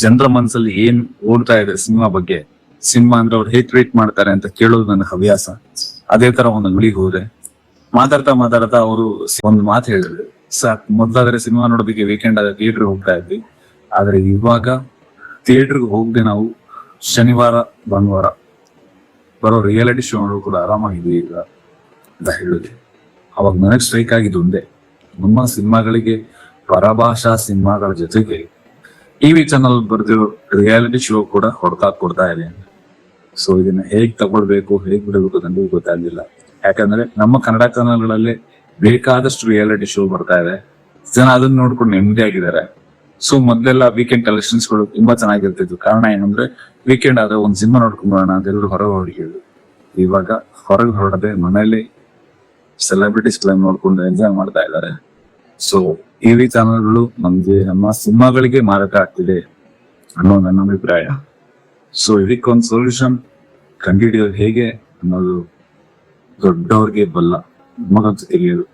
ಜನರ ಮನಸ್ಸಲ್ಲಿ ಏನ್ ಓಡ್ತಾ ಇದೆ ಸಿನಿಮಾ ಬಗ್ಗೆ, ಸಿನಿಮಾ ಅಂದ್ರೆ ಅವ್ರು ಹೇಗ್ ಟ್ರೀಟ್ ಮಾಡ್ತಾರೆ ಅಂತ ಕೇಳೋದು ನನ್ನ ಹವ್ಯಾಸ. ಅದೇ ತರ ಒಂದು ಅಂಗಡಿಗೆ ಹೋದೆ, ಮಾತಾಡ್ತಾ ಅವರು ಒಂದು ಮಾತು ಹೇಳಿದ್ರು, ಸರ್ ಮೊದ್ಲಾದ್ರೆ ಸಿನಿಮಾ ನೋಡೋದಕ್ಕೆ ವೀಕೆಂಡ್ ಆದ ಥಿಯೇಟರ್ ಹೋಗ್ತಾ ಇದ್ವಿ, ಆದ್ರೆ ಇವಾಗ ಥಿಯೇಟರ್ಗೆ ಹೋಗದೆ ನಾವು ಶನಿವಾರ ಭಾನುವಾರ ಬರೋ ರಿಯಾಲಿಟಿ ಶೋ ನೋಡೋ ಕೂಡ ಆರಾಮಾಗಿದ್ವಿ ಈಗ ಅಂತ ಹೇಳಿದ್ವಿ. ಅವಾಗ ನನಗೆ ಸ್ಟ್ರೈಕ್ ಆಗಿದ್ದು ಒಂದೇ, ನಮ್ಮ ಸಿನಿಮಾಗಳಿಗೆ ಪರಭಾಷಾ ಸಿನಿಮಾಗಳ ಜೊತೆಗೆ ಟಿವಿ ಚಾನಲ್ ಬರ್ದಿರೋ ರಿಯಾಲಿಟಿ ಶೋ ಕೂಡ ಕೊಡ್ತಾ ಇದೆ. ಸೊ ಇದನ್ನ ಹೇಗ್ ತಗೊಳ್ಬೇಕು, ಹೇಗ್ ಬಿಡಬೇಕು ನನಗೂ ಗೊತ್ತಾಗ್ಲಿಲ್ಲ. ಯಾಕಂದ್ರೆ ನಮ್ಮ ಕನ್ನಡ ಚಾನಲ್ಗಳಲ್ಲಿ ಬೇಕಾದಷ್ಟು ರಿಯಾಲಿಟಿ ಶೋ ಬರ್ತಾ ಇದೆ, ಜನ ಅದನ್ನ ನೋಡ್ಕೊಂಡು ನೆಮ್ಮದಿ ಆಗಿದ್ದಾರೆ. ಸೊ ಮೊದ್ಲೆಲ್ಲ ವೀಕೆಂಡ್ ಕಲೆಕ್ಷನ್ಸ್ ಗಳು ತುಂಬಾ ಚೆನ್ನಾಗಿರ್ತಿದ್ವು. ಕಾರಣ ಏನಂದ್ರೆ ವೀಕೆಂಡ್ ಆದ್ರೆ ಒಂದ್ ಸಿನಿಮಾ ನೋಡ್ಕೊಂಡ್ಬರೋಣ ಅಂತ ಎಲ್ಲರೂ ಹೊರಗೆ ಹೊರಡಿದ್ರು. ಇವಾಗ ಹೊರಗೆ ಹೊರಡದೆ ಮನೇಲಿ ಸೆಲೆಬ್ರಿಟೀಸ್ ಕ್ಲೈಮ್ ನೋಡ್ಕೊಂಡು ಎಂಜಾಯ್ ಮಾಡ್ತಾ ಇದ್ದಾರೆ. ಸೊ ಟಿವಿ ಚಾನಲ್ಗಳು ನಮ್ಮ ಸಿನಿಮಾಗಳಿಗೆ ಮಾರಕ ಆಗ್ತಿದೆ ಅನ್ನೋ ನನ್ನ ಅಭಿಪ್ರಾಯ. ಸೊ ಇದಕ್ಕೊಂದು ಸೊಲ್ಯೂಷನ್ ಕಂಡುಹಿಡಿಯೋದು ಹೇಗೆ ಅನ್ನೋದು ದೊಡ್ಡವ್ರಿಗೆ ಬಲ್ಲ, ನಮಗಂತೂ ತಿಳಿಯೋದು.